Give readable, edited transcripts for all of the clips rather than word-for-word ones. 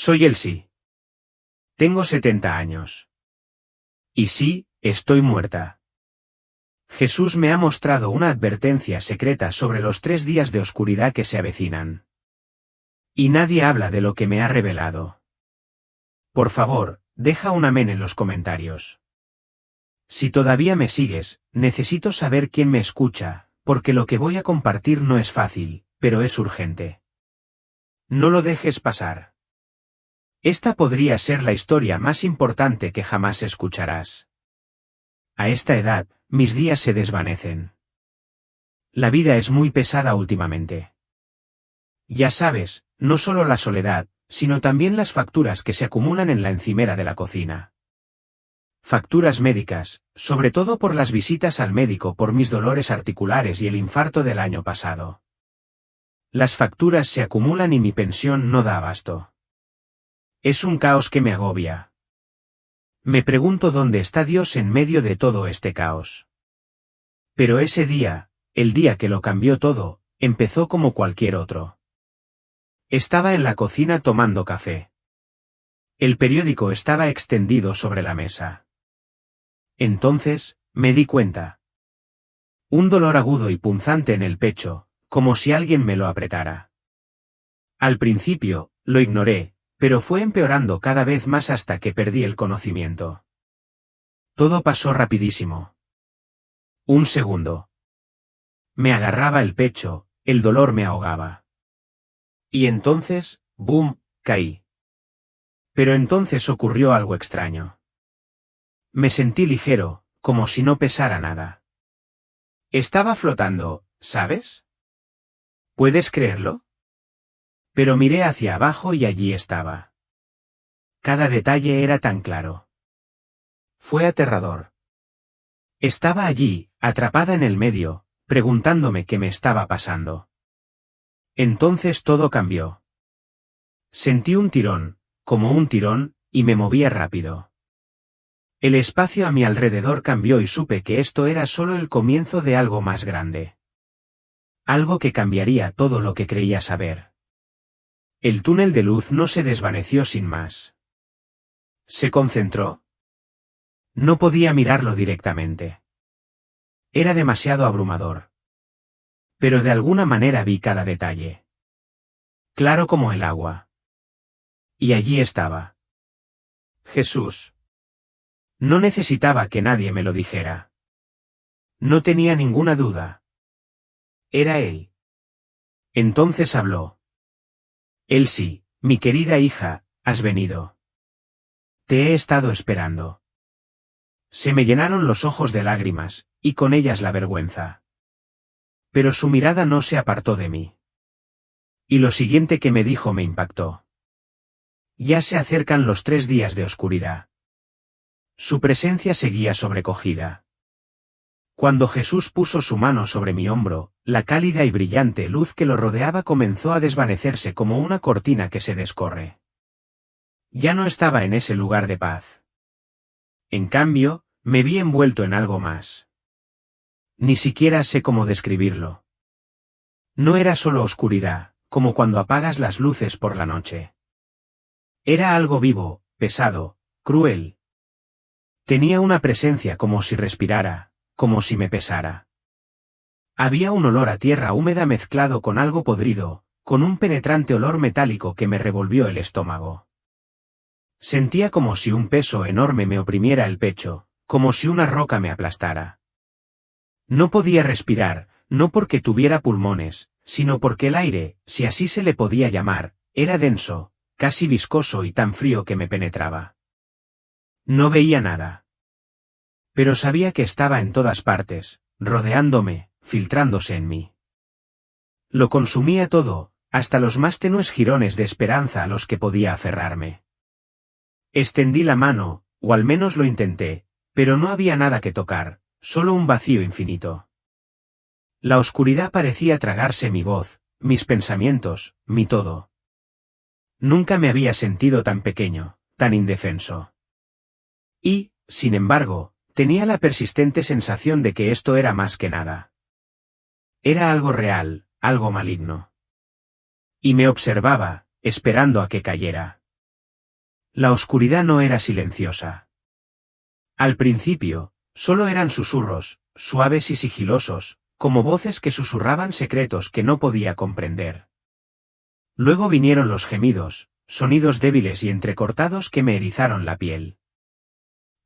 Soy Elsie. Tengo 70 años. Y sí, estoy muerta. Jesús me ha mostrado una advertencia secreta sobre los 3 días de oscuridad que se avecinan. Y nadie habla de lo que me ha revelado. Por favor, deja un amén en los comentarios. Si todavía me sigues, necesito saber quién me escucha, porque lo que voy a compartir no es fácil, pero es urgente. No lo dejes pasar. Esta podría ser la historia más importante que jamás escucharás. A esta edad, mis días se desvanecen. La vida es muy pesada últimamente. Ya sabes, no solo la soledad, sino también las facturas que se acumulan en la encimera de la cocina. Facturas médicas, sobre todo por las visitas al médico por mis dolores articulares y el infarto del año pasado. Las facturas se acumulan y mi pensión no da abasto. Es un caos que me agobia. Me pregunto dónde está Dios en medio de todo este caos. Pero ese día, el día que lo cambió todo, empezó como cualquier otro. Estaba en la cocina tomando café. El periódico estaba extendido sobre la mesa. Entonces, me di cuenta. Un dolor agudo y punzante en el pecho, como si alguien me lo apretara. Al principio, lo ignoré, pero fue empeorando cada vez más hasta que perdí el conocimiento. Todo pasó rapidísimo. Un segundo. Me agarraba el pecho, el dolor me ahogaba. Y entonces, ¡boom!, caí. Pero entonces ocurrió algo extraño. Me sentí ligero, como si no pesara nada. Estaba flotando, ¿sabes? ¿Puedes creerlo? Pero miré hacia abajo y allí estaba. Cada detalle era tan claro. Fue aterrador. Estaba allí, atrapada en el medio, preguntándome qué me estaba pasando. Entonces todo cambió. Sentí un tirón, como un tirón, y me movía rápido. El espacio a mi alrededor cambió y supe que esto era solo el comienzo de algo más grande. Algo que cambiaría todo lo que creía saber. El túnel de luz no se desvaneció sin más. Se concentró. No podía mirarlo directamente. Era demasiado abrumador. Pero de alguna manera vi cada detalle. Claro como el agua. Y allí estaba. Jesús. No necesitaba que nadie me lo dijera. No tenía ninguna duda. Era él. Entonces habló. Elsie, mi querida hija, has venido. Te he estado esperando. Se me llenaron los ojos de lágrimas, y con ellas la vergüenza. Pero su mirada no se apartó de mí. Y lo siguiente que me dijo me impactó. Ya se acercan los 3 días de oscuridad. Su presencia seguía sobrecogida. Cuando Jesús puso su mano sobre mi hombro, la cálida y brillante luz que lo rodeaba comenzó a desvanecerse como una cortina que se descorre. Ya no estaba en ese lugar de paz. En cambio, me vi envuelto en algo más. Ni siquiera sé cómo describirlo. No era solo oscuridad, como cuando apagas las luces por la noche. Era algo vivo, pesado, cruel. Tenía una presencia como si respirara, como si me pesara. Había un olor a tierra húmeda mezclado con algo podrido, con un penetrante olor metálico que me revolvió el estómago. Sentía como si un peso enorme me oprimiera el pecho, como si una roca me aplastara. No podía respirar, no porque tuviera pulmones, sino porque el aire, si así se le podía llamar, era denso, casi viscoso y tan frío que me penetraba. No veía nada. Pero sabía que estaba en todas partes, rodeándome, filtrándose en mí. Lo consumía todo, hasta los más tenues jirones de esperanza a los que podía aferrarme. Extendí la mano, o al menos lo intenté, pero no había nada que tocar, solo un vacío infinito. La oscuridad parecía tragarse mi voz, mis pensamientos, mi todo. Nunca me había sentido tan pequeño, tan indefenso. Y, sin embargo, tenía la persistente sensación de que esto era más que nada. Era algo real, algo maligno. Y me observaba, esperando a que cayera. La oscuridad no era silenciosa. Al principio, solo eran susurros, suaves y sigilosos, como voces que susurraban secretos que no podía comprender. Luego vinieron los gemidos, sonidos débiles y entrecortados que me erizaron la piel.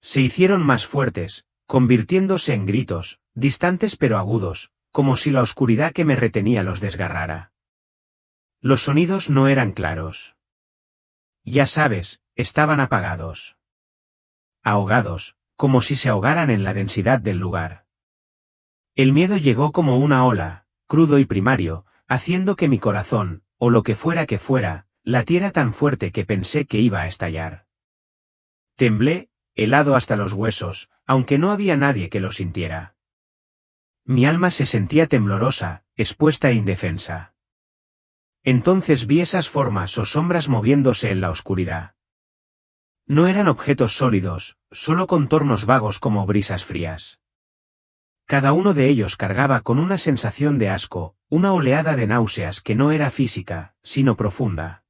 Se hicieron más fuertes, convirtiéndose en gritos, distantes pero agudos, como si la oscuridad que me retenía los desgarrara. Los sonidos no eran claros. Ya sabes, estaban apagados. Ahogados, como si se ahogaran en la densidad del lugar. El miedo llegó como una ola, crudo y primario, haciendo que mi corazón, o lo que fuera, latiera tan fuerte que pensé que iba a estallar. Temblé, helado hasta los huesos, aunque no había nadie que lo sintiera. Mi alma se sentía temblorosa, expuesta e indefensa. Entonces vi esas formas o sombras moviéndose en la oscuridad. No eran objetos sólidos, solo contornos vagos como brisas frías. Cada uno de ellos cargaba con una sensación de asco, una oleada de náuseas que no era física, sino profunda.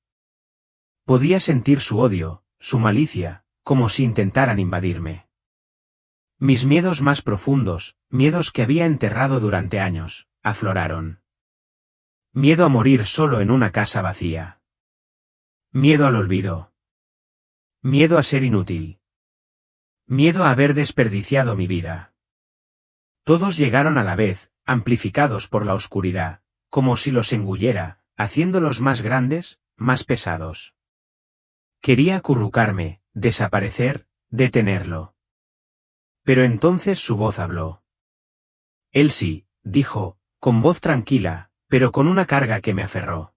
Podía sentir su odio, su malicia, como si intentaran invadirme. Mis miedos más profundos, miedos que había enterrado durante años, afloraron. Miedo a morir solo en una casa vacía. Miedo al olvido. Miedo a ser inútil. Miedo a haber desperdiciado mi vida. Todos llegaron a la vez, amplificados por la oscuridad, como si los engullera, haciéndolos más grandes, más pesados. Quería acurrucarme, desaparecer, detenerlo. Pero entonces su voz habló. Elsie, dijo, con voz tranquila, pero con una carga que me aferró.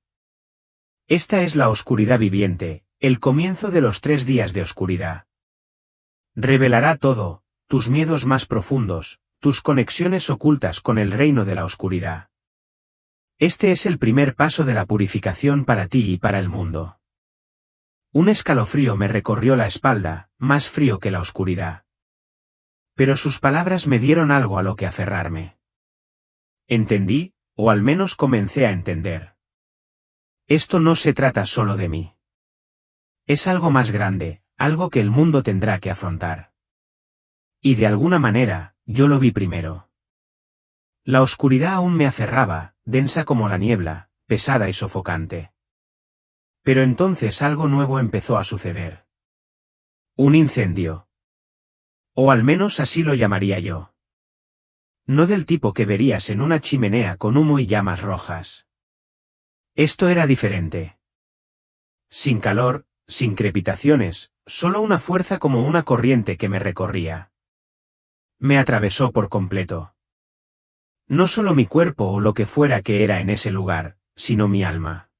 Esta es la oscuridad viviente, el comienzo de los 3 días de oscuridad. Revelará todo, tus miedos más profundos, tus conexiones ocultas con el reino de la oscuridad. Este es el primer paso de la purificación para ti y para el mundo. Un escalofrío me recorrió la espalda, más frío que la oscuridad. Pero sus palabras me dieron algo a lo que aferrarme. Entendí, o al menos comencé a entender. Esto no se trata solo de mí. Es algo más grande, algo que el mundo tendrá que afrontar. Y de alguna manera, yo lo vi primero. La oscuridad aún me aferraba, densa como la niebla, pesada y sofocante. Pero entonces algo nuevo empezó a suceder. Un incendio. O al menos así lo llamaría yo. No del tipo que verías en una chimenea con humo y llamas rojas. Esto era diferente. Sin calor, sin crepitaciones, solo una fuerza como una corriente que me recorría. Me atravesó por completo. No solo mi cuerpo o lo que fuera que era en ese lugar, sino mi alma.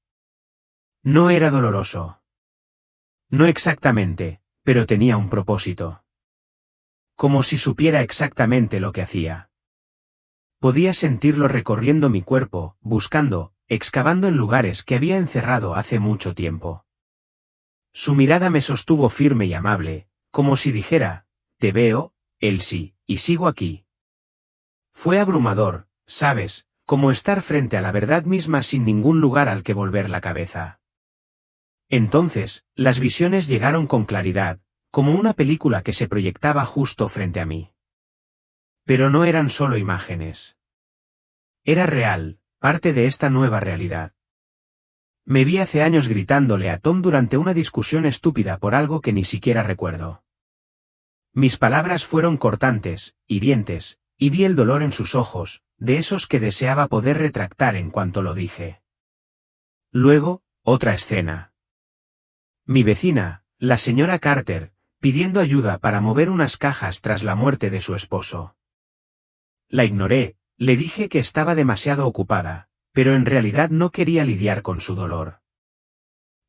No era doloroso. No exactamente, pero tenía un propósito. Como si supiera exactamente lo que hacía. Podía sentirlo recorriendo mi cuerpo, buscando, excavando en lugares que había encerrado hace mucho tiempo. Su mirada me sostuvo firme y amable, como si dijera, te veo, Elsie, y sigo aquí. Fue abrumador, ¿sabes?, como estar frente a la verdad misma sin ningún lugar al que volver la cabeza. Entonces, las visiones llegaron con claridad, como una película que se proyectaba justo frente a mí. Pero no eran solo imágenes. Era real, parte de esta nueva realidad. Me vi hace años gritándole a Tom durante una discusión estúpida por algo que ni siquiera recuerdo. Mis palabras fueron cortantes, hirientes, y vi el dolor en sus ojos, de esos que deseaba poder retractar en cuanto lo dije. Luego, otra escena. Mi vecina, la señora Carter, pidiendo ayuda para mover unas cajas tras la muerte de su esposo. La ignoré, le dije que estaba demasiado ocupada, pero en realidad no quería lidiar con su dolor.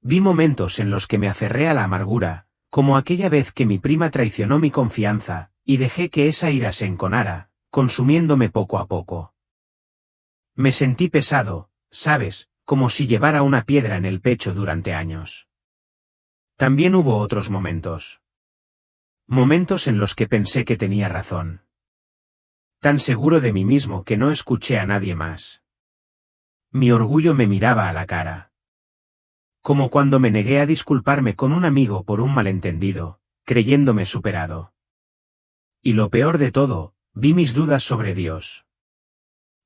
Vi momentos en los que me aferré a la amargura, como aquella vez que mi prima traicionó mi confianza, y dejé que esa ira se enconara, consumiéndome poco a poco. Me sentí pesado, ¿sabes?, como si llevara una piedra en el pecho durante años. También hubo otros momentos. Momentos en los que pensé que tenía razón. Tan seguro de mí mismo que no escuché a nadie más. Mi orgullo me miraba a la cara. Como cuando me negué a disculparme con un amigo por un malentendido, creyéndome superado. Y lo peor de todo, vi mis dudas sobre Dios.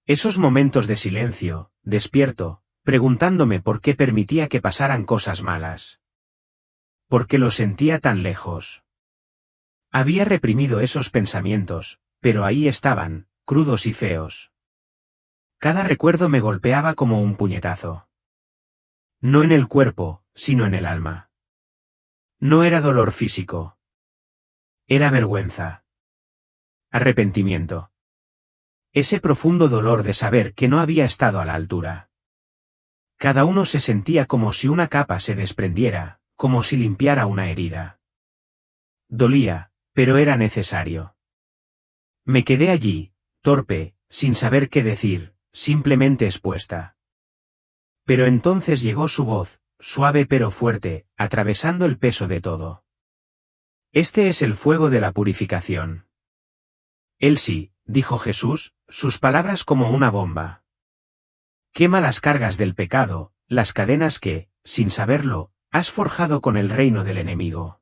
Esos momentos de silencio, despierto, preguntándome por qué permitía que pasaran cosas malas. ¿Por qué lo sentía tan lejos? Había reprimido esos pensamientos, pero ahí estaban, crudos y feos. Cada recuerdo me golpeaba como un puñetazo. No en el cuerpo, sino en el alma. No era dolor físico. Era vergüenza. Arrepentimiento. Ese profundo dolor de saber que no había estado a la altura. Cada uno se sentía como si una capa se desprendiera, como si limpiara una herida. Dolía, pero era necesario. Me quedé allí, torpe, sin saber qué decir, simplemente expuesta. Pero entonces llegó su voz, suave pero fuerte, atravesando el peso de todo. Este es el fuego de la purificación. Él sí, dijo Jesús, sus palabras como una bomba. Quema las cargas del pecado, las cadenas que, sin saberlo, has forjado con el reino del enemigo.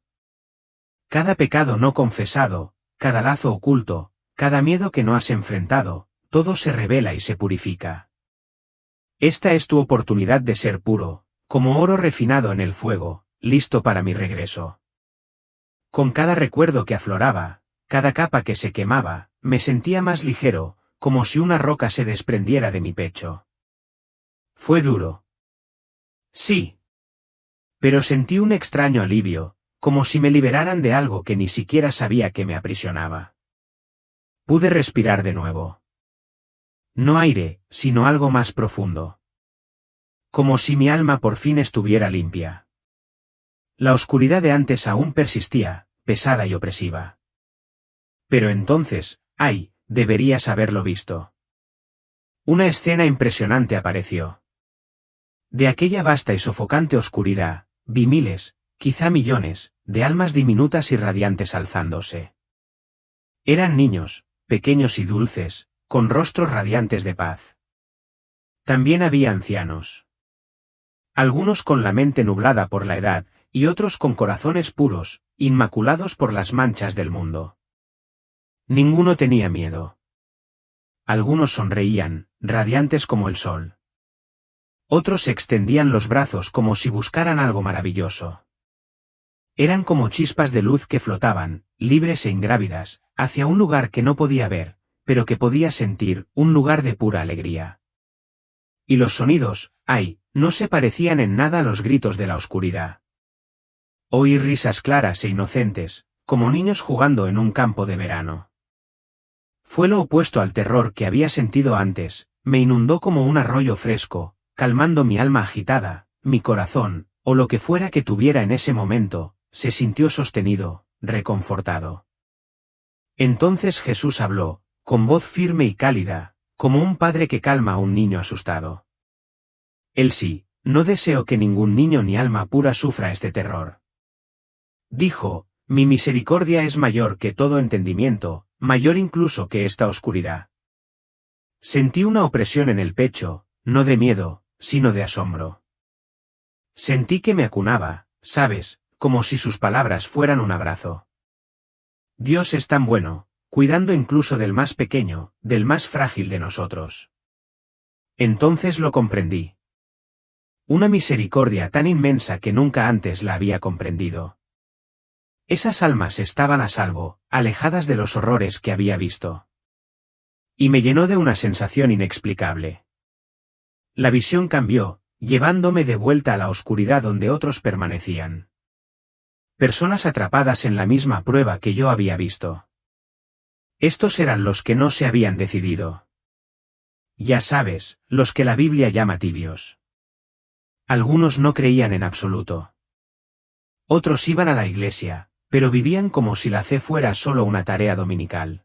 Cada pecado no confesado, cada lazo oculto, cada miedo que no has enfrentado, todo se revela y se purifica. Esta es tu oportunidad de ser puro, como oro refinado en el fuego, listo para mi regreso. Con cada recuerdo que afloraba, cada capa que se quemaba, me sentía más ligero, como si una roca se desprendiera de mi pecho. Fue duro. Sí. Pero sentí un extraño alivio, como si me liberaran de algo que ni siquiera sabía que me aprisionaba. Pude respirar de nuevo. No aire, sino algo más profundo. Como si mi alma por fin estuviera limpia. La oscuridad de antes aún persistía, pesada y opresiva. Pero entonces, ¡ay!, deberías haberlo visto. Una escena impresionante apareció. De aquella vasta y sofocante oscuridad, vi miles, quizá millones, de almas diminutas y radiantes alzándose. Eran niños, pequeños y dulces, con rostros radiantes de paz. También había ancianos. Algunos con la mente nublada por la edad, y otros con corazones puros, inmaculados por las manchas del mundo. Ninguno tenía miedo. Algunos sonreían, radiantes como el sol. Otros extendían los brazos como si buscaran algo maravilloso. Eran como chispas de luz que flotaban, libres e ingrávidas, hacia un lugar que no podía ver, pero que podía sentir, un lugar de pura alegría. Y los sonidos, ¡ay!, no se parecían en nada a los gritos de la oscuridad. Oí risas claras e inocentes, como niños jugando en un campo de verano. Fue lo opuesto al terror que había sentido antes, me inundó como un arroyo fresco, calmando mi alma agitada, mi corazón, o lo que fuera que tuviera en ese momento, se sintió sostenido, reconfortado. Entonces Jesús habló, con voz firme y cálida, como un padre que calma a un niño asustado. Él sí, no deseo que ningún niño ni alma pura sufra este terror. Dijo, mi misericordia es mayor que todo entendimiento, mayor incluso que esta oscuridad. Sentí una opresión en el pecho, no de miedo, sino de asombro. Sentí que me acunaba, ¿sabes?, como si sus palabras fueran un abrazo. Dios es tan bueno, cuidando incluso del más pequeño, del más frágil de nosotros. Entonces lo comprendí. Una misericordia tan inmensa que nunca antes la había comprendido. Esas almas estaban a salvo, alejadas de los horrores que había visto. Y me llenó de una sensación inexplicable. La visión cambió, llevándome de vuelta a la oscuridad donde otros permanecían. Personas atrapadas en la misma prueba que yo había visto. Estos eran los que no se habían decidido. Ya sabes, los que la Biblia llama tibios. Algunos no creían en absoluto. Otros iban a la iglesia, pero vivían como si la fe fuera solo una tarea dominical.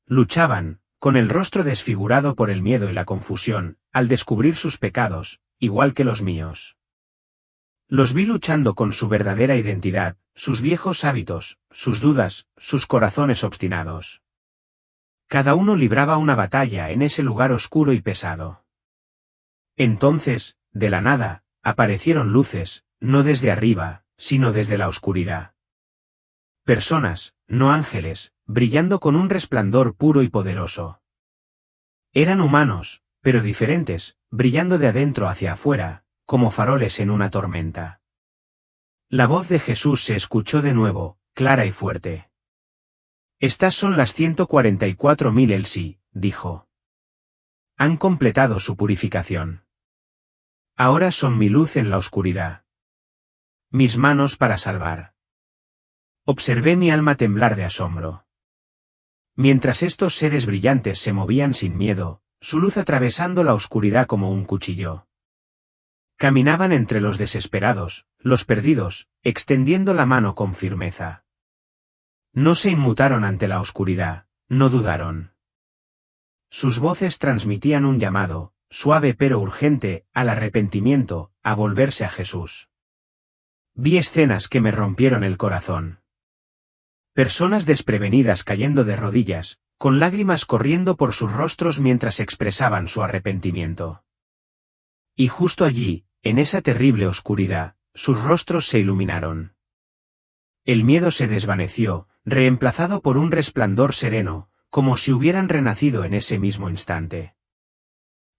Luchaban, con el rostro desfigurado por el miedo y la confusión, al descubrir sus pecados, igual que los míos. Los vi luchando con su verdadera identidad, sus viejos hábitos, sus dudas, sus corazones obstinados. Cada uno libraba una batalla en ese lugar oscuro y pesado. Entonces, de la nada, aparecieron luces, no desde arriba, sino desde la oscuridad. Personas, no ángeles, brillando con un resplandor puro y poderoso. Eran humanos, pero diferentes, brillando de adentro hacia afuera, como faroles en una tormenta. La voz de Jesús se escuchó de nuevo, clara y fuerte. Estas son las 144.000 Elsie, dijo. Han completado su purificación. Ahora son mi luz en la oscuridad. Mis manos para salvar. Observé mi alma temblar de asombro. Mientras estos seres brillantes se movían sin miedo, su luz atravesando la oscuridad como un cuchillo. Caminaban entre los desesperados, los perdidos, extendiendo la mano con firmeza. No se inmutaron ante la oscuridad, no dudaron. Sus voces transmitían un llamado, suave pero urgente, al arrepentimiento, a volverse a Jesús. Vi escenas que me rompieron el corazón. Personas desprevenidas cayendo de rodillas, con lágrimas corriendo por sus rostros mientras expresaban su arrepentimiento. Y justo allí, en esa terrible oscuridad, sus rostros se iluminaron. El miedo se desvaneció, reemplazado por un resplandor sereno, como si hubieran renacido en ese mismo instante.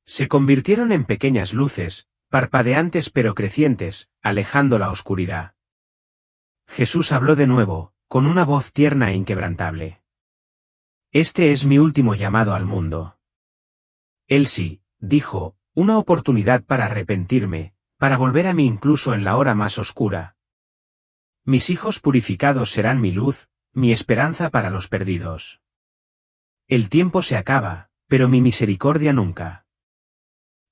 Se convirtieron en pequeñas luces, parpadeantes pero crecientes, alejando la oscuridad. Jesús habló de nuevo, con una voz tierna e inquebrantable. Este es mi último llamado al mundo. Elsie, dijo, una oportunidad para arrepentirme, para volver a mí incluso en la hora más oscura. Mis hijos purificados serán mi luz, mi esperanza para los perdidos. El tiempo se acaba, pero mi misericordia nunca.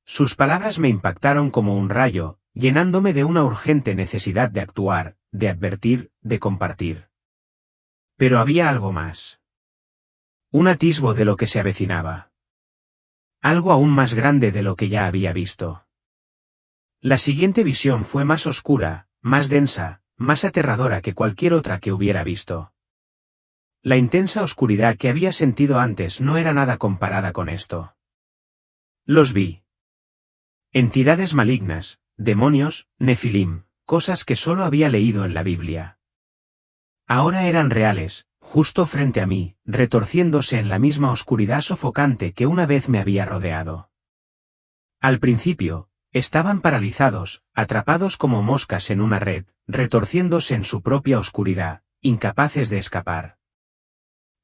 Sus palabras me impactaron como un rayo, llenándome de una urgente necesidad de actuar, de advertir, de compartir. Pero había algo más. Un atisbo de lo que se avecinaba. Algo aún más grande de lo que ya había visto. La siguiente visión fue más oscura, más densa, más aterradora que cualquier otra que hubiera visto. La intensa oscuridad que había sentido antes no era nada comparada con esto. Los vi. Entidades malignas, demonios, nefilim, cosas que solo había leído en la Biblia. Ahora eran reales, justo frente a mí, retorciéndose en la misma oscuridad sofocante que una vez me había rodeado. Al principio, estaban paralizados, atrapados como moscas en una red, retorciéndose en su propia oscuridad, incapaces de escapar.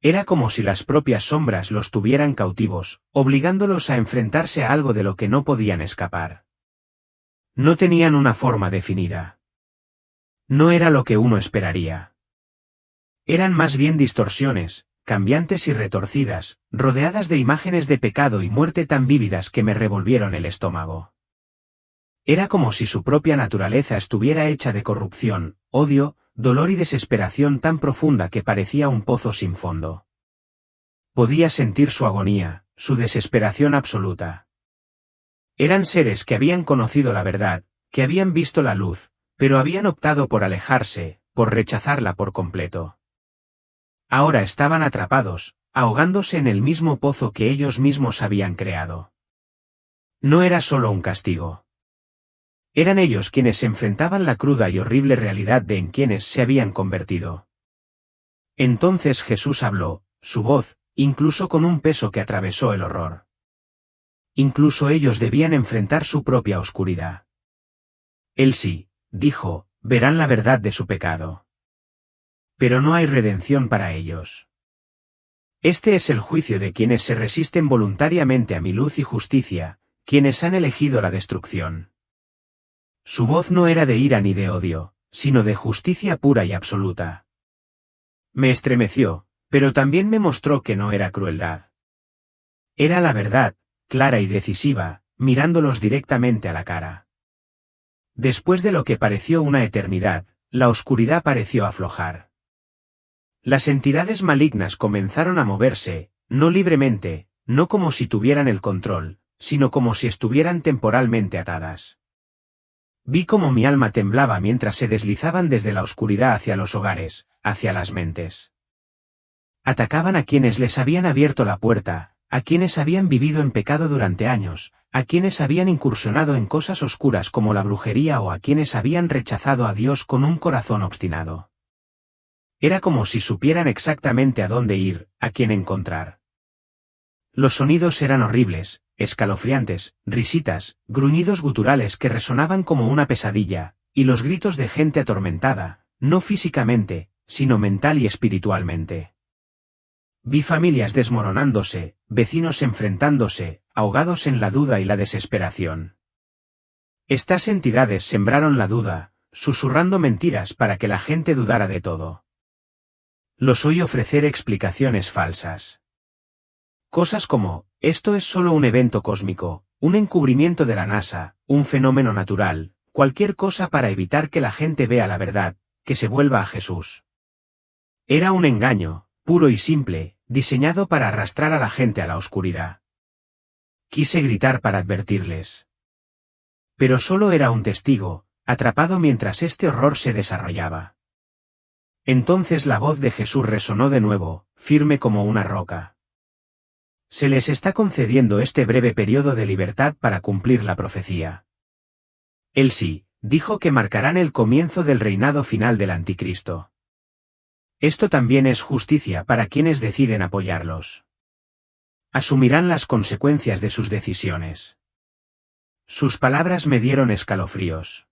Era como si las propias sombras los tuvieran cautivos, obligándolos a enfrentarse a algo de lo que no podían escapar. No tenían una forma definida. No era lo que uno esperaría. Eran más bien distorsiones, cambiantes y retorcidas, rodeadas de imágenes de pecado y muerte tan vívidas que me revolvieron el estómago. Era como si su propia naturaleza estuviera hecha de corrupción, odio, dolor y desesperación tan profunda que parecía un pozo sin fondo. Podía sentir su agonía, su desesperación absoluta. Eran seres que habían conocido la verdad, que habían visto la luz, pero habían optado por alejarse, por rechazarla por completo. Ahora estaban atrapados, ahogándose en el mismo pozo que ellos mismos habían creado. No era solo un castigo. Eran ellos quienes se enfrentaban la cruda y horrible realidad de en quienes se habían convertido. Entonces Jesús habló, su voz, incluso con un peso que atravesó el horror. Incluso ellos debían enfrentar su propia oscuridad. Elsie, dijo, verán la verdad de su pecado. Pero no hay redención para ellos. Este es el juicio de quienes se resisten voluntariamente a mi luz y justicia, quienes han elegido la destrucción. Su voz no era de ira ni de odio, sino de justicia pura y absoluta. Me estremeció, pero también me mostró que no era crueldad. Era la verdad, clara y decisiva, mirándolos directamente a la cara. Después de lo que pareció una eternidad, la oscuridad pareció aflojar. Las entidades malignas comenzaron a moverse, no libremente, no como si tuvieran el control, sino como si estuvieran temporalmente atadas. Vi cómo mi alma temblaba mientras se deslizaban desde la oscuridad hacia los hogares, hacia las mentes. Atacaban a quienes les habían abierto la puerta, a quienes habían vivido en pecado durante años, a quienes habían incursionado en cosas oscuras como la brujería o a quienes habían rechazado a Dios con un corazón obstinado. Era como si supieran exactamente a dónde ir, a quién encontrar. Los sonidos eran horribles, escalofriantes, risitas, gruñidos guturales que resonaban como una pesadilla, y los gritos de gente atormentada, no físicamente, sino mental y espiritualmente. Vi familias desmoronándose, vecinos enfrentándose, ahogados en la duda y la desesperación. Estas entidades sembraron la duda, susurrando mentiras para que la gente dudara de todo. Los oí ofrecer explicaciones falsas. Cosas como, esto es solo un evento cósmico, un encubrimiento de la NASA, un fenómeno natural, cualquier cosa para evitar que la gente vea la verdad, que se vuelva a Jesús. Era un engaño, puro y simple, diseñado para arrastrar a la gente a la oscuridad. Quise gritar para advertirles. Pero solo era un testigo, atrapado mientras este horror se desarrollaba. Entonces la voz de Jesús resonó de nuevo, firme como una roca. Se les está concediendo este breve periodo de libertad para cumplir la profecía. Él sí, dijo que marcarán el comienzo del reinado final del Anticristo. Esto también es justicia para quienes deciden apoyarlos. Asumirán las consecuencias de sus decisiones. Sus palabras me dieron escalofríos.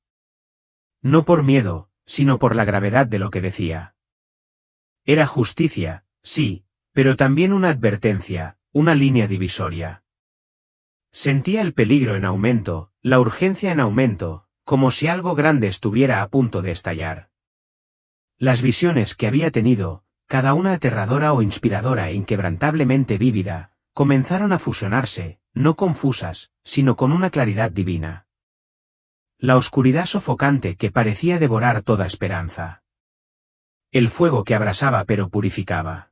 No por miedo, sino por la gravedad de lo que decía. Era justicia, sí, pero también una advertencia, una línea divisoria. Sentía el peligro en aumento, la urgencia en aumento, como si algo grande estuviera a punto de estallar. Las visiones que había tenido, cada una aterradora o inspiradora e inquebrantablemente vívida, comenzaron a fusionarse, no confusas, sino con una claridad divina. La oscuridad sofocante que parecía devorar toda esperanza. El fuego que abrasaba pero purificaba.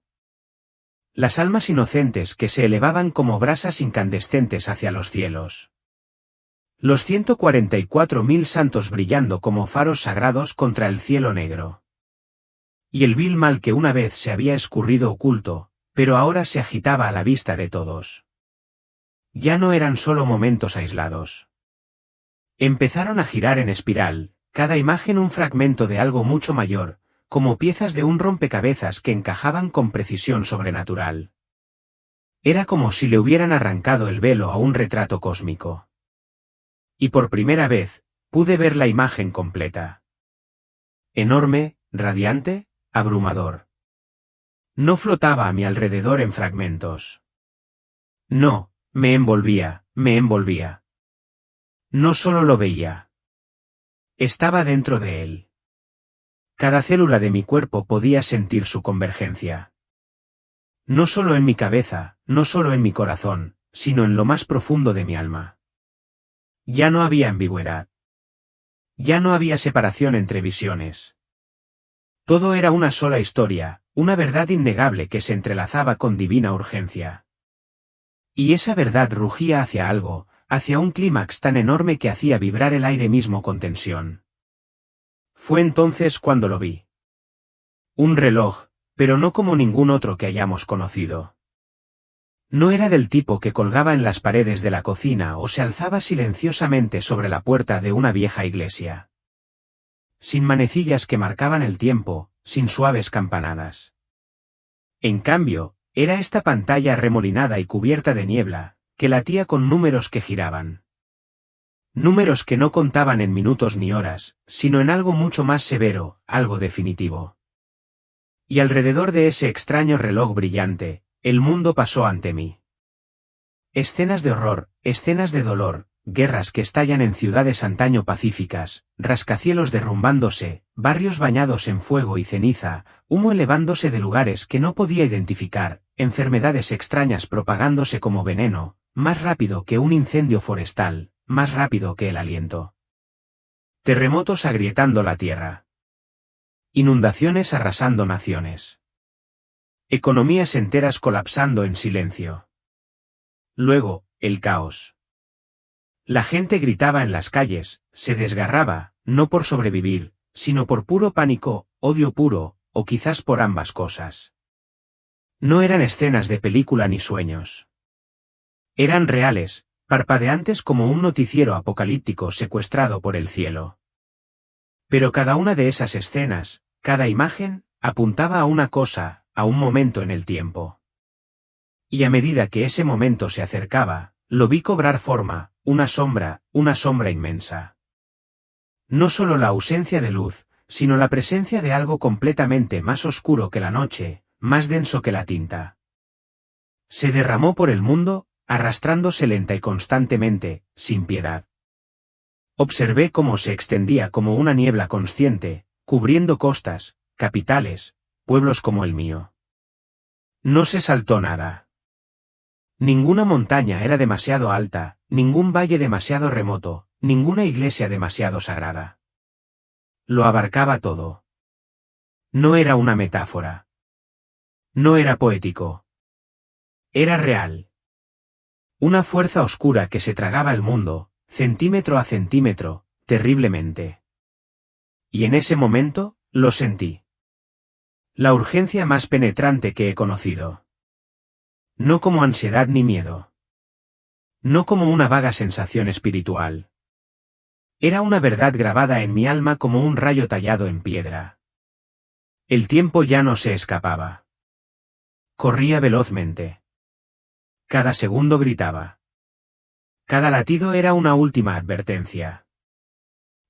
Las almas inocentes que se elevaban como brasas incandescentes hacia los cielos. Los 144.000 santos brillando como faros sagrados contra el cielo negro. Y el vil mal que una vez se había escurrido oculto, pero ahora se agitaba a la vista de todos. Ya no eran solo momentos aislados. Empezaron a girar en espiral, cada imagen un fragmento de algo mucho mayor, como piezas de un rompecabezas que encajaban con precisión sobrenatural. Era como si le hubieran arrancado el velo a un retrato cósmico. Y por primera vez, pude ver la imagen completa. Enorme, radiante, abrumador. No flotaba a mi alrededor en fragmentos. No, me envolvía, me envolvía. No solo lo veía. Estaba dentro de él. Cada célula de mi cuerpo podía sentir su convergencia. No solo en mi cabeza, no solo en mi corazón, sino en lo más profundo de mi alma. Ya no había ambigüedad. Ya no había separación entre visiones. Todo era una sola historia, una verdad innegable que se entrelazaba con divina urgencia. Y esa verdad rugía hacia algo, hacia un clímax tan enorme que hacía vibrar el aire mismo con tensión. Fue entonces cuando lo vi. Un reloj, pero no como ningún otro que hayamos conocido. No era del tipo que colgaba en las paredes de la cocina o se alzaba silenciosamente sobre la puerta de una vieja iglesia. Sin manecillas que marcaban el tiempo, sin suaves campanadas. En cambio, era esta pantalla remolinada y cubierta de niebla, que latía con números que giraban. Números que no contaban en minutos ni horas, sino en algo mucho más severo, algo definitivo. Y alrededor de ese extraño reloj brillante, el mundo pasó ante mí. Escenas de horror, escenas de dolor, guerras que estallan en ciudades antaño pacíficas, rascacielos derrumbándose, barrios bañados en fuego y ceniza, humo elevándose de lugares que no podía identificar, enfermedades extrañas propagándose como veneno, más rápido que un incendio forestal, más rápido que el aliento. Terremotos agrietando la tierra. Inundaciones arrasando naciones. Economías enteras colapsando en silencio. Luego, el caos. La gente gritaba en las calles, se desgarraba, no por sobrevivir, sino por puro pánico, odio puro, o quizás por ambas cosas. No eran escenas de película ni sueños. Eran reales, parpadeantes como un noticiero apocalíptico secuestrado por el cielo. Pero cada una de esas escenas, cada imagen, apuntaba a una cosa, a un momento en el tiempo. Y a medida que ese momento se acercaba, lo vi cobrar forma, una sombra inmensa. No solo la ausencia de luz, sino la presencia de algo completamente más oscuro que la noche, más denso que la tinta. Se derramó por el mundo, arrastrándose lenta y constantemente, sin piedad. Observé cómo se extendía como una niebla consciente, cubriendo costas, capitales, pueblos como el mío. No se saltó nada. Ninguna montaña era demasiado alta, ningún valle demasiado remoto, ninguna iglesia demasiado sagrada. Lo abarcaba todo. No era una metáfora. No era poético. Era real. Una fuerza oscura que se tragaba el mundo, centímetro a centímetro, terriblemente. Y en ese momento, lo sentí. La urgencia más penetrante que he conocido. No como ansiedad ni miedo. No como una vaga sensación espiritual. Era una verdad grabada en mi alma como un rayo tallado en piedra. El tiempo ya no se escapaba. Corría velozmente. Cada segundo gritaba. Cada latido era una última advertencia.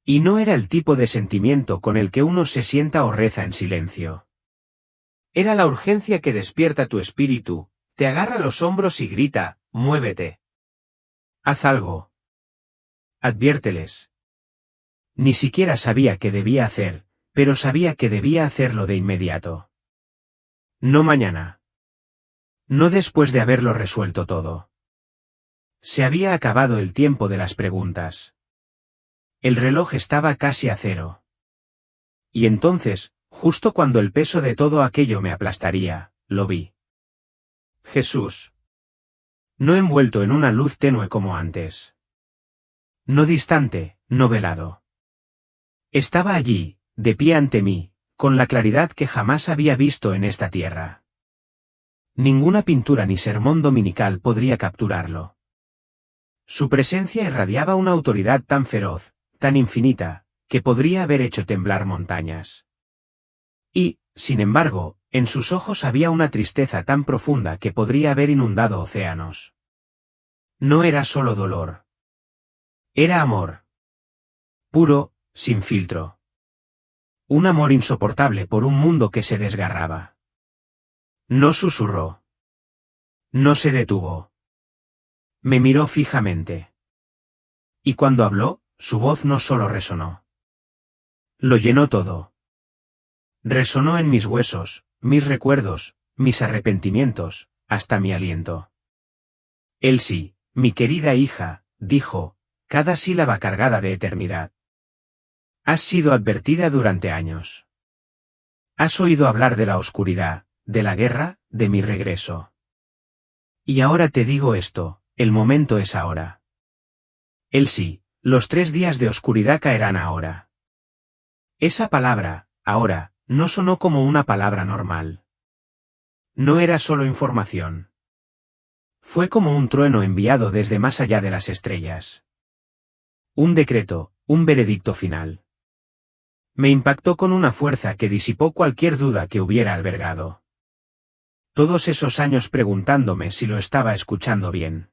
Y no era el tipo de sentimiento con el que uno se sienta o reza en silencio. Era la urgencia que despierta tu espíritu, te agarra los hombros y grita, muévete. Haz algo. Adviérteles. Ni siquiera sabía qué debía hacer, pero sabía que debía hacerlo de inmediato. No mañana. No después de haberlo resuelto todo. Se había acabado el tiempo de las preguntas. El reloj estaba casi a cero. Y entonces, justo cuando el peso de todo aquello me aplastaría, lo vi. Jesús. No envuelto en una luz tenue como antes. No distante, no velado. Estaba allí, de pie ante mí, con la claridad que jamás había visto en esta tierra. Ninguna pintura ni sermón dominical podría capturarlo. Su presencia irradiaba una autoridad tan feroz, tan infinita, que podría haber hecho temblar montañas. Y, sin embargo, en sus ojos había una tristeza tan profunda que podría haber inundado océanos. No era solo dolor. Era amor. Puro, sin filtro. Un amor insoportable por un mundo que se desgarraba. No susurró. No se detuvo. Me miró fijamente. Y cuando habló, su voz no solo resonó. Lo llenó todo. Resonó en mis huesos, mis recuerdos, mis arrepentimientos, hasta mi aliento. Elsie, mi querida hija, dijo, cada sílaba cargada de eternidad. Has sido advertida durante años. Has oído hablar de la oscuridad, de la guerra, de mi regreso. Y ahora te digo esto, el momento es ahora. Elsie, los 3 días de oscuridad caerán ahora. Esa palabra, ahora, no sonó como una palabra normal. No era solo información. Fue como un trueno enviado desde más allá de las estrellas. Un decreto, un veredicto final. Me impactó con una fuerza que disipó cualquier duda que hubiera albergado. Todos esos años preguntándome si lo estaba escuchando bien.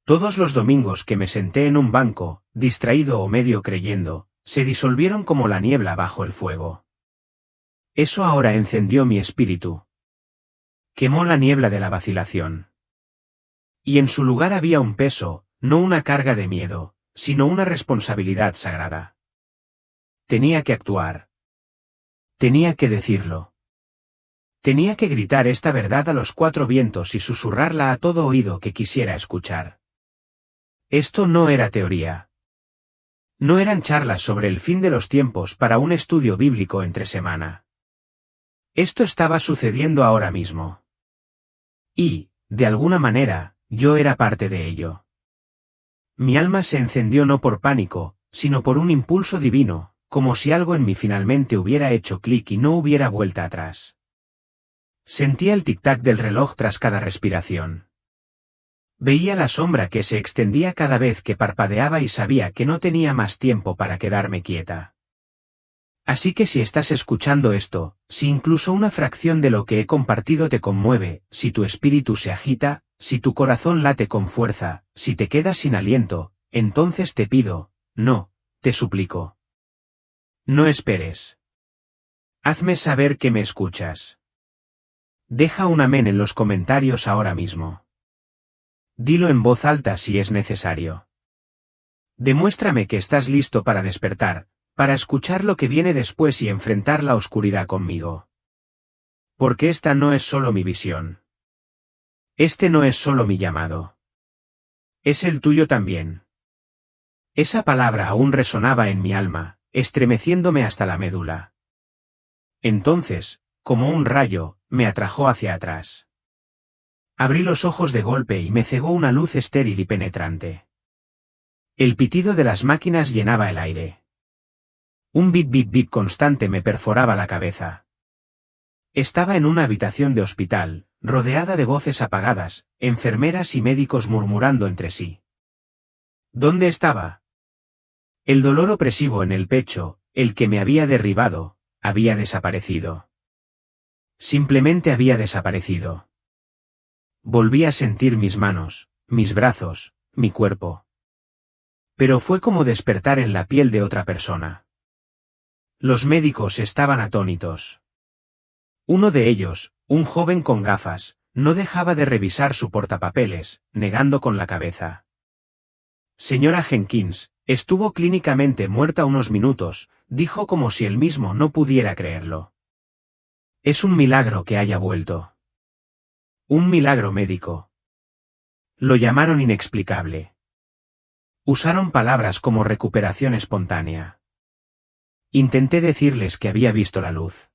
Todos los domingos que me senté en un banco, distraído o medio creyendo, se disolvieron como la niebla bajo el fuego. Eso ahora encendió mi espíritu. Quemó la niebla de la vacilación. Y en su lugar había un peso, no una carga de miedo, sino una responsabilidad sagrada. Tenía que actuar. Tenía que decirlo. Tenía que gritar esta verdad a los 4 vientos y susurrarla a todo oído que quisiera escuchar. Esto no era teoría. No eran charlas sobre el fin de los tiempos para un estudio bíblico entre semana. Esto estaba sucediendo ahora mismo. Y, de alguna manera, yo era parte de ello. Mi alma se encendió no por pánico, sino por un impulso divino, como si algo en mí finalmente hubiera hecho clic y no hubiera vuelta atrás. Sentía el tic-tac del reloj tras cada respiración. Veía la sombra que se extendía cada vez que parpadeaba y sabía que no tenía más tiempo para quedarme quieta. Así que si estás escuchando esto, si incluso una fracción de lo que he compartido te conmueve, si tu espíritu se agita, si tu corazón late con fuerza, si te quedas sin aliento, entonces te pido, no, te suplico. No esperes. Hazme saber que me escuchas. Deja un amén en los comentarios ahora mismo. Dilo en voz alta si es necesario. Demuéstrame que estás listo para despertar, para escuchar lo que viene después y enfrentar la oscuridad conmigo. Porque esta no es solo mi visión. Este no es solo mi llamado. Es el tuyo también. Esa palabra aún resonaba en mi alma, estremeciéndome hasta la médula. Entonces, como un rayo, me atrajo hacia atrás. Abrí los ojos de golpe y me cegó una luz estéril y penetrante. El pitido de las máquinas llenaba el aire. Un bip bip bip constante me perforaba la cabeza. Estaba en una habitación de hospital, rodeada de voces apagadas, enfermeras y médicos murmurando entre sí. ¿Dónde estaba? El dolor opresivo en el pecho, el que me había derribado, había desaparecido. Simplemente había desaparecido. Volví a sentir mis manos, mis brazos, mi cuerpo. Pero fue como despertar en la piel de otra persona. Los médicos estaban atónitos. Uno de ellos, un joven con gafas, no dejaba de revisar su portapapeles, negando con la cabeza. Señora Jenkins, estuvo clínicamente muerta unos minutos, dijo como si él mismo no pudiera creerlo. Es un milagro que haya vuelto. Un milagro médico. Lo llamaron inexplicable. Usaron palabras como recuperación espontánea. Intenté decirles que había visto la luz.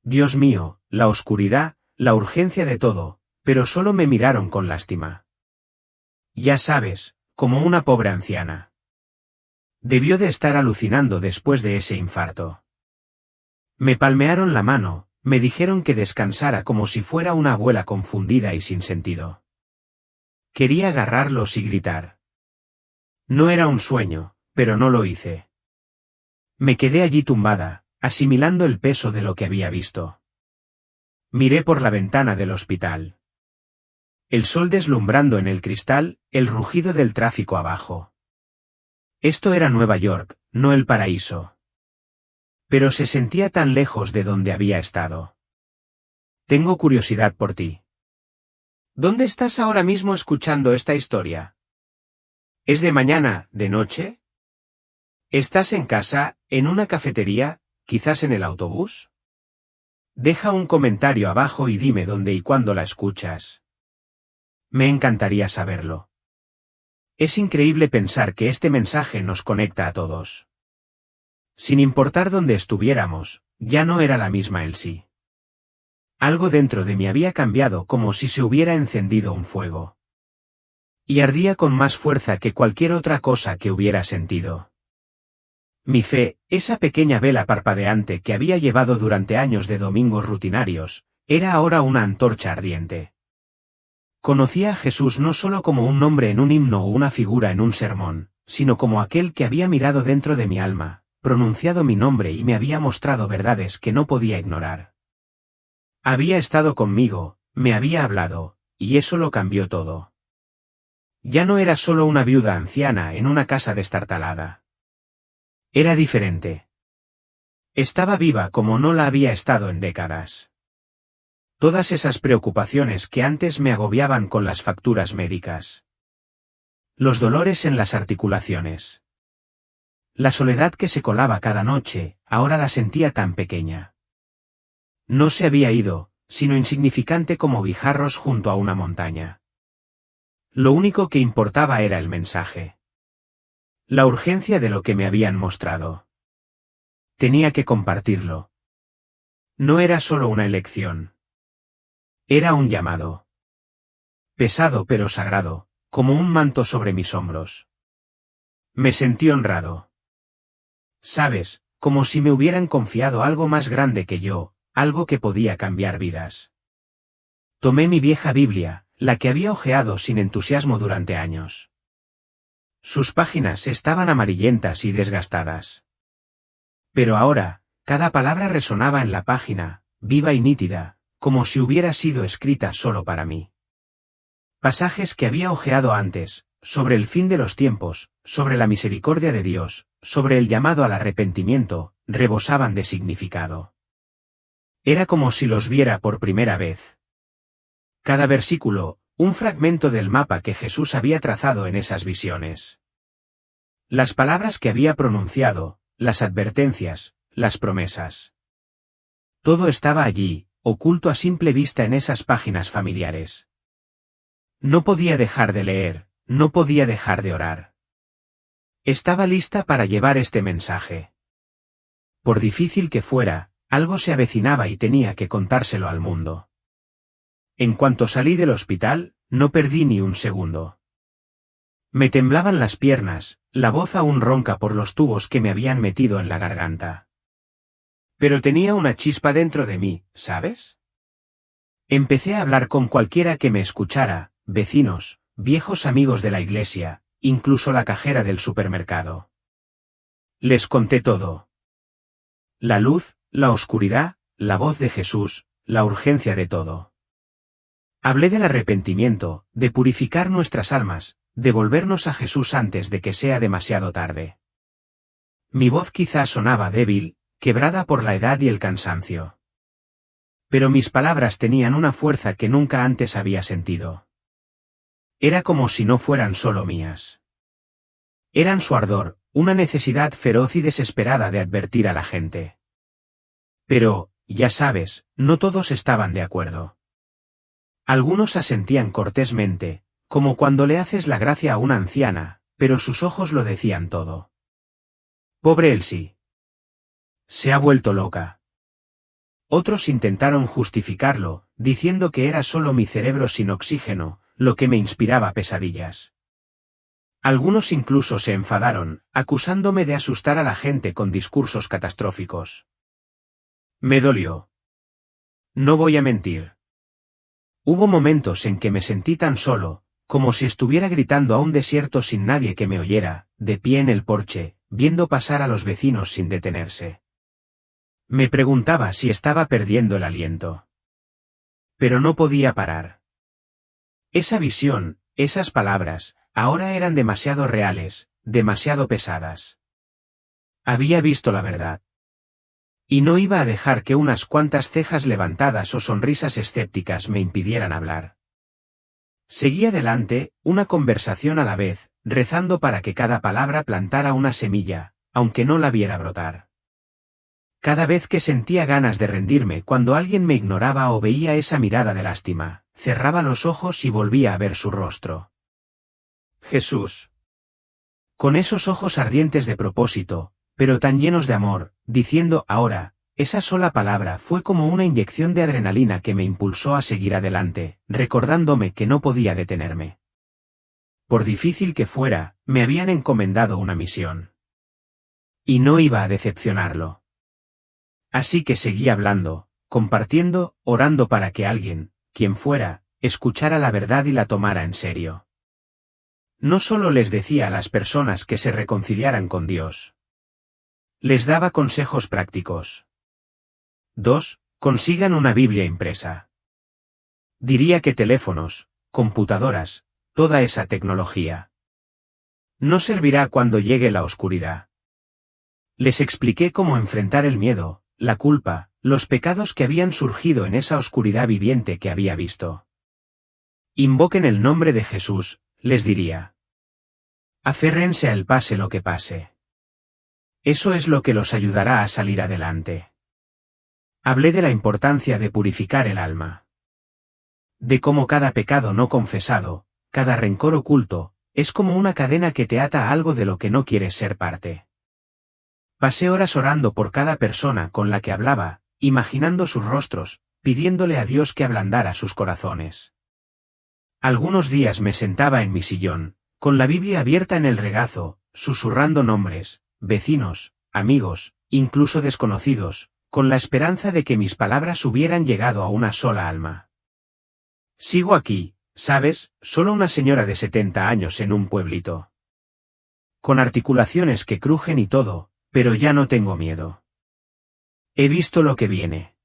Dios mío, la oscuridad, la urgencia de todo, pero solo me miraron con lástima. Ya sabes, como una pobre anciana. Debió de estar alucinando después de ese infarto. Me palmearon la mano, me dijeron que descansara como si fuera una abuela confundida y sin sentido. Quería agarrarlos y gritar. No era un sueño, pero no lo hice. Me quedé allí tumbada, asimilando el peso de lo que había visto. Miré por la ventana del hospital. El sol deslumbrando en el cristal, el rugido del tráfico abajo. Esto era Nueva York, no el paraíso. Pero se sentía tan lejos de donde había estado. Tengo curiosidad por ti. ¿Dónde estás ahora mismo escuchando esta historia? ¿Es de mañana, de noche? ¿Estás en casa, en una cafetería, quizás en el autobús? Deja un comentario abajo y dime dónde y cuándo la escuchas. Me encantaría saberlo. Es increíble pensar que este mensaje nos conecta a todos. Sin importar dónde estuviéramos, ya no era la misma Elsie. Algo dentro de mí había cambiado como si se hubiera encendido un fuego. Y ardía con más fuerza que cualquier otra cosa que hubiera sentido. Mi fe, esa pequeña vela parpadeante que había llevado durante años de domingos rutinarios, era ahora una antorcha ardiente. Conocía a Jesús no solo como un nombre en un himno o una figura en un sermón, sino como aquel que había mirado dentro de mi alma, pronunciado mi nombre y me había mostrado verdades que no podía ignorar. Había estado conmigo, me había hablado, y eso lo cambió todo. Ya no era solo una viuda anciana en una casa destartalada. Era diferente. Estaba viva como no la había estado en décadas. Todas esas preocupaciones que antes me agobiaban con las facturas médicas. Los dolores en las articulaciones. La soledad que se colaba cada noche, ahora la sentía tan pequeña. No se había ido, sino insignificante como guijarros junto a una montaña. Lo único que importaba era el mensaje. La urgencia de lo que me habían mostrado. Tenía que compartirlo. No era solo una elección. Era un llamado. Pesado pero sagrado, como un manto sobre mis hombros. Me sentí honrado. Sabes, como si me hubieran confiado algo más grande que yo, algo que podía cambiar vidas. Tomé mi vieja Biblia, la que había hojeado sin entusiasmo durante años. Sus páginas estaban amarillentas y desgastadas. Pero ahora, cada palabra resonaba en la página, viva y nítida, como si hubiera sido escrita solo para mí. Pasajes que había hojeado antes, sobre el fin de los tiempos, sobre la misericordia de Dios, sobre el llamado al arrepentimiento, rebosaban de significado. Era como si los viera por primera vez. Cada versículo, un fragmento del mapa que Jesús había trazado en esas visiones. Las palabras que había pronunciado, las advertencias, las promesas. Todo estaba allí, oculto a simple vista en esas páginas familiares. No podía dejar de leer, no podía dejar de orar. Estaba lista para llevar este mensaje. Por difícil que fuera, algo se avecinaba y tenía que contárselo al mundo. En cuanto salí del hospital, no perdí ni un segundo. Me temblaban las piernas, la voz aún ronca por los tubos que me habían metido en la garganta. Pero tenía una chispa dentro de mí, ¿sabes? Empecé a hablar con cualquiera que me escuchara, vecinos, viejos amigos de la iglesia, incluso la cajera del supermercado. Les conté todo. La luz, la oscuridad, la voz de Jesús, la urgencia de todo. Hablé del arrepentimiento, de purificar nuestras almas, de volvernos a Jesús antes de que sea demasiado tarde. Mi voz quizás sonaba débil, quebrada por la edad y el cansancio. Pero mis palabras tenían una fuerza que nunca antes había sentido. Era como si no fueran solo mías. Eran su ardor, una necesidad feroz y desesperada de advertir a la gente. Pero, ya sabes, no todos estaban de acuerdo. Algunos asentían cortésmente, como cuando le haces la gracia a una anciana, pero sus ojos lo decían todo. Pobre Elsie. Se ha vuelto loca. Otros intentaron justificarlo, diciendo que era solo mi cerebro sin oxígeno, lo que me inspiraba pesadillas. Algunos incluso se enfadaron, acusándome de asustar a la gente con discursos catastróficos. Me dolió. No voy a mentir. Hubo momentos en que me sentí tan solo, como si estuviera gritando a un desierto sin nadie que me oyera, de pie en el porche, viendo pasar a los vecinos sin detenerse. Me preguntaba si estaba perdiendo el aliento. Pero no podía parar. Esa visión, esas palabras, ahora eran demasiado reales, demasiado pesadas. Había visto la verdad. Y no iba a dejar que unas cuantas cejas levantadas o sonrisas escépticas me impidieran hablar. Seguí adelante, una conversación a la vez, rezando para que cada palabra plantara una semilla, aunque no la viera brotar. Cada vez que sentía ganas de rendirme cuando alguien me ignoraba o veía esa mirada de lástima, cerraba los ojos y volvía a ver su rostro. Jesús. Con esos ojos ardientes de propósito, pero tan llenos de amor, diciendo ahora, esa sola palabra fue como una inyección de adrenalina que me impulsó a seguir adelante, recordándome que no podía detenerme. Por difícil que fuera, me habían encomendado una misión. Y no iba a decepcionarlo. Así que seguí hablando, compartiendo, orando para que alguien, quien fuera, escuchara la verdad y la tomara en serio. No solo les decía a las personas que se reconciliaran con Dios. Les daba consejos prácticos. 2. Consigan una Biblia impresa. Diría que teléfonos, computadoras, toda esa tecnología. No servirá cuando llegue la oscuridad. Les expliqué cómo enfrentar el miedo, la culpa, los pecados que habían surgido en esa oscuridad viviente que había visto. Invoquen el nombre de Jesús, les diría. Aférrense a él pase lo que pase. Eso es lo que los ayudará a salir adelante. Hablé de la importancia de purificar el alma. De cómo cada pecado no confesado, cada rencor oculto, es como una cadena que te ata a algo de lo que no quieres ser parte. Pasé horas orando por cada persona con la que hablaba, imaginando sus rostros, pidiéndole a Dios que ablandara sus corazones. Algunos días me sentaba en mi sillón, con la Biblia abierta en el regazo, susurrando nombres, vecinos, amigos, incluso desconocidos, con la esperanza de que mis palabras hubieran llegado a una sola alma. Sigo aquí, ¿Sabes? Solo una señora de 70 años en un pueblito. Con articulaciones que crujen y todo, pero ya no tengo miedo. He visto lo que viene.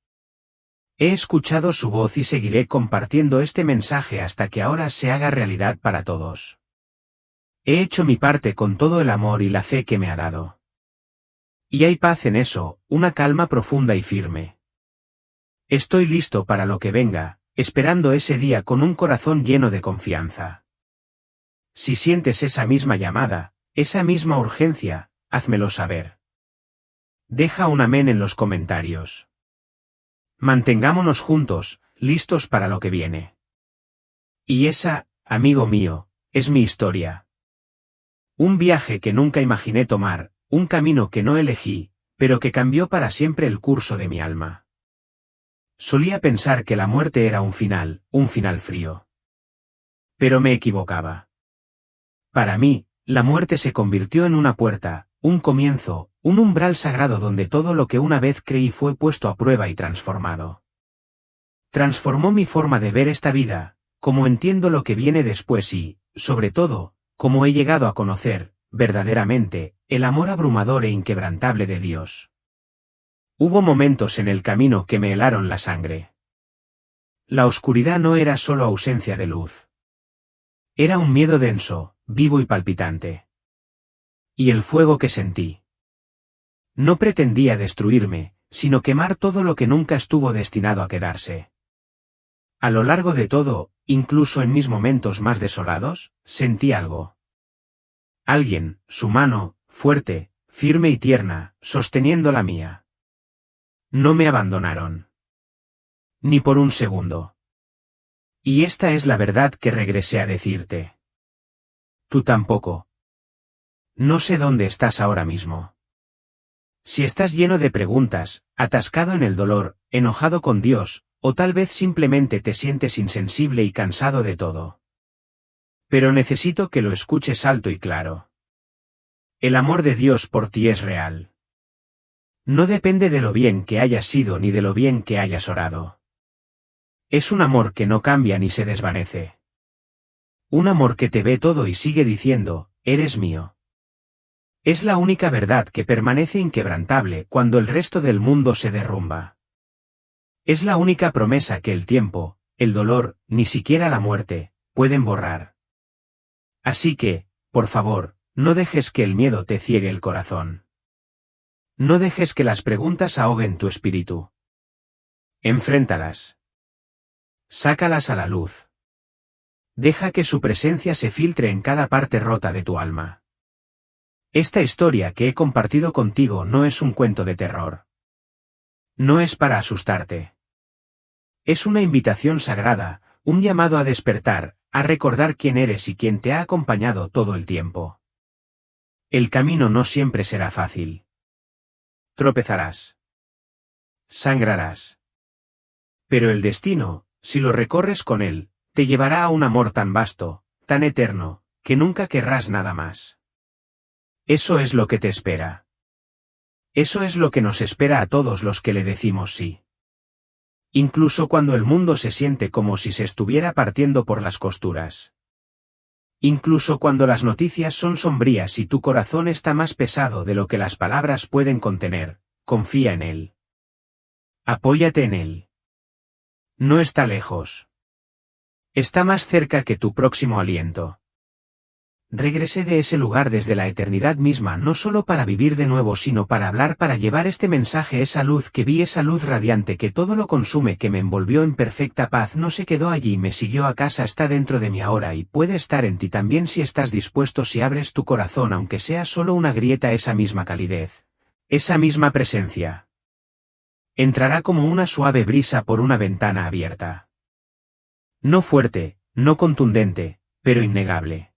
He escuchado su voz y seguiré compartiendo este mensaje hasta que ahora se haga realidad para todos. He hecho mi parte con todo el amor y la fe que me ha dado. Y hay paz en eso, una calma profunda y firme. Estoy listo para lo que venga, esperando ese día con un corazón lleno de confianza. Si sientes esa misma llamada, esa misma urgencia, házmelo saber. Deja un amén en los comentarios. Mantengámonos juntos, listos para lo que viene. Y esa, amigo mío, es mi historia. Un viaje que nunca imaginé tomar, un camino que no elegí, pero que cambió para siempre el curso de mi alma. Solía pensar que la muerte era un final frío. Pero me equivocaba. Para mí, la muerte se convirtió en una puerta, un comienzo, un umbral sagrado donde todo lo que una vez creí fue puesto a prueba y transformado. Transformó mi forma de ver esta vida, como entiendo lo que viene después y, sobre todo, como he llegado a conocer, verdaderamente, el amor abrumador e inquebrantable de Dios. Hubo momentos en el camino que me helaron la sangre. La oscuridad no era solo ausencia de luz. Era un miedo denso, vivo y palpitante. Y el fuego que sentí. No pretendía destruirme, sino quemar todo lo que nunca estuvo destinado a quedarse. A lo largo de todo, incluso en mis momentos más desolados, sentí algo. Alguien, su mano, fuerte, firme y tierna, sosteniendo la mía. No me abandonaron. Ni por un segundo. Y esta es la verdad que regresé a decirte. Tú tampoco. No sé dónde estás ahora mismo. Si estás lleno de preguntas, atascado en el dolor, enojado con Dios, o tal vez simplemente te sientes insensible y cansado de todo. Pero necesito que lo escuches alto y claro. El amor de Dios por ti es real. No depende de lo bien que hayas sido ni de lo bien que hayas orado. Es un amor que no cambia ni se desvanece. Un amor que te ve todo y sigue diciendo, eres mío. Es la única verdad que permanece inquebrantable cuando el resto del mundo se derrumba. Es la única promesa que el tiempo, el dolor, ni siquiera la muerte, pueden borrar. Así que, por favor, no dejes que el miedo te ciegue el corazón. No dejes que las preguntas ahoguen tu espíritu. Enfréntalas. Sácalas a la luz. Deja que su presencia se filtre en cada parte rota de tu alma. Esta historia que he compartido contigo no es un cuento de terror. No es para asustarte. Es una invitación sagrada, un llamado a despertar, a recordar quién eres y quién te ha acompañado todo el tiempo. El camino no siempre será fácil. Tropezarás. Sangrarás. Pero el destino, si lo recorres con él, te llevará a un amor tan vasto, tan eterno, que nunca querrás nada más. Eso es lo que te espera. Eso es lo que nos espera a todos los que le decimos sí. Incluso cuando el mundo se siente como si se estuviera partiendo por las costuras. Incluso cuando las noticias son sombrías y tu corazón está más pesado de lo que las palabras pueden contener, confía en él. Apóyate en él. No está lejos. Está más cerca que tu próximo aliento. Regresé de ese lugar desde la eternidad misma no solo para vivir de nuevo sino para hablar, para llevar este mensaje, esa luz que vi, esa luz radiante que todo lo consume, que me envolvió en perfecta paz, no se quedó allí, me siguió a casa, está dentro de mí ahora y puede estar en ti también si estás dispuesto, si abres tu corazón aunque sea solo una grieta, esa misma calidez, esa misma presencia. Entrará como una suave brisa por una ventana abierta. No fuerte, no contundente, pero innegable.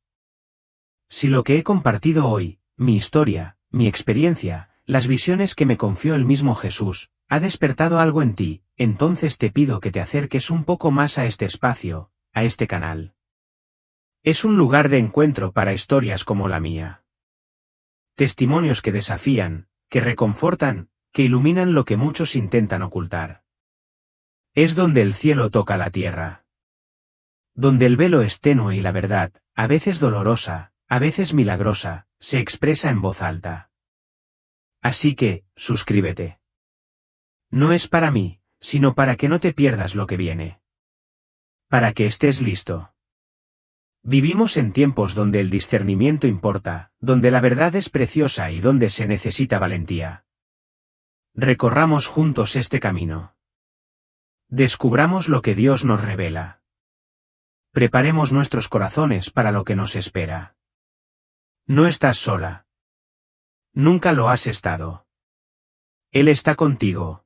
Si lo que he compartido hoy, mi historia, mi experiencia, las visiones que me confió el mismo Jesús, ha despertado algo en ti, entonces te pido que te acerques un poco más a este espacio, a este canal. Es un lugar de encuentro para historias como la mía. Testimonios que desafían, que reconfortan, que iluminan lo que muchos intentan ocultar. Es donde el cielo toca la tierra. donde el velo es tenue y la verdad, a veces dolorosa, a veces milagrosa, se expresa en voz alta. Así que, suscríbete. No es para mí, sino para que no te pierdas lo que viene. Para que estés listo. Vivimos en tiempos donde el discernimiento importa, donde la verdad es preciosa y donde se necesita valentía. Recorramos juntos este camino. Descubramos lo que Dios nos revela. Preparemos nuestros corazones para lo que nos espera. No estás sola. Nunca lo has estado. Él está contigo.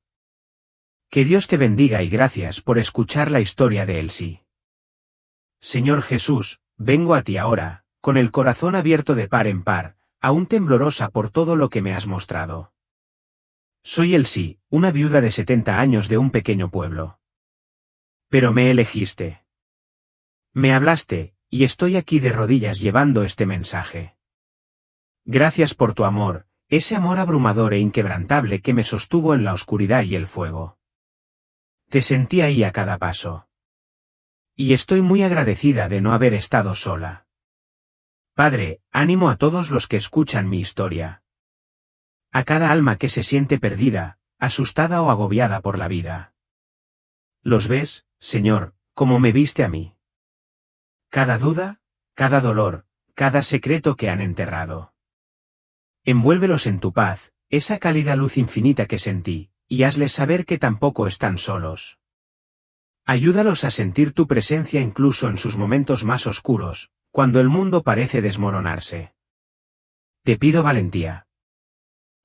Que Dios te bendiga y gracias por escuchar la historia de Elsie. Señor Jesús, vengo a ti ahora, con el corazón abierto de par en par, aún temblorosa por todo lo que me has mostrado. Soy Elsie, una viuda de 70 años de un pequeño pueblo. Pero me elegiste. Me hablaste, y estoy aquí de rodillas llevando este mensaje. Gracias por tu amor, ese amor abrumador e inquebrantable que me sostuvo en la oscuridad y el fuego. Te sentí ahí a cada paso. Y estoy muy agradecida de no haber estado sola. Padre, ánimo a todos los que escuchan mi historia. A cada alma que se siente perdida, asustada o agobiada por la vida. ¿Los ves, Señor, como me viste a mí? Cada duda, cada dolor, cada secreto que han enterrado. Envuélvelos en tu paz, esa cálida luz infinita que sentí, y hazles saber que tampoco están solos. Ayúdalos a sentir tu presencia incluso en sus momentos más oscuros, cuando el mundo parece desmoronarse. Te pido valentía.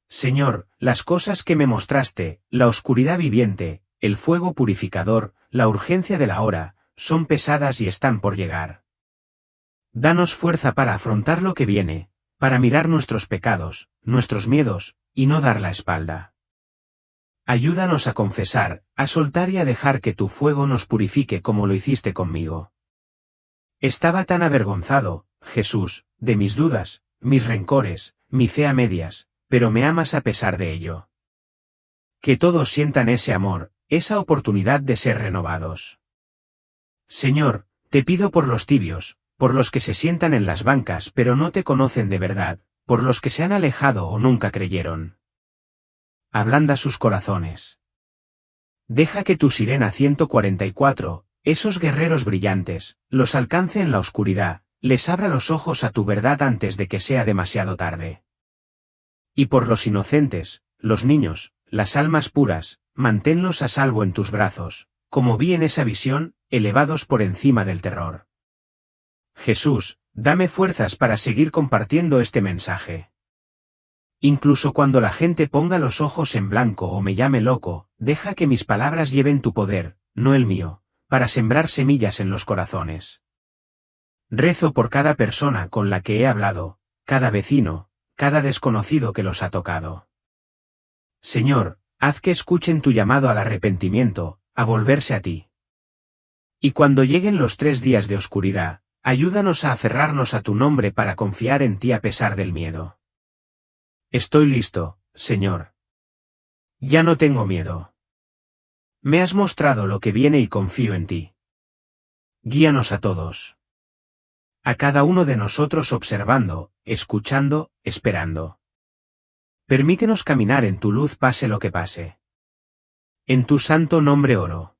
Señor, las cosas que me mostraste, la oscuridad viviente, el fuego purificador, la urgencia de la hora, son pesadas y están por llegar. Danos fuerza para afrontar lo que viene, para mirar nuestros pecados, nuestros miedos, y no dar la espalda. Ayúdanos a confesar, a soltar y a dejar que tu fuego nos purifique como lo hiciste conmigo. Estaba tan avergonzado, Jesús, de mis dudas, mis rencores, mi fe a medias, pero me amas a pesar de ello. Que todos sientan ese amor, esa oportunidad de ser renovados. Señor, te pido por los tibios, por los que se sientan en las bancas pero no te conocen de verdad, por los que se han alejado o nunca creyeron. Ablanda sus corazones. Deja que tu sirena 144, esos guerreros brillantes, los alcance en la oscuridad, les abra los ojos a tu verdad antes de que sea demasiado tarde. Y por los inocentes, los niños, las almas puras, manténlos a salvo en tus brazos, como vi en esa visión, elevados por encima del terror. Jesús, dame fuerzas para seguir compartiendo este mensaje. Incluso cuando la gente ponga los ojos en blanco o me llame loco, deja que mis palabras lleven tu poder, no el mío, para sembrar semillas en los corazones. Rezo por cada persona con la que he hablado, cada vecino, cada desconocido que los ha tocado. Señor, haz que escuchen tu llamado al arrepentimiento, a volverse a ti. Y cuando lleguen los 3 días de oscuridad, ayúdanos a aferrarnos a tu nombre para confiar en ti a pesar del miedo. Estoy listo, Señor. Ya no tengo miedo. Me has mostrado lo que viene y confío en ti. Guíanos a todos. A cada uno de nosotros observando, escuchando, esperando. Permítenos caminar en tu luz pase lo que pase. En tu santo nombre oro.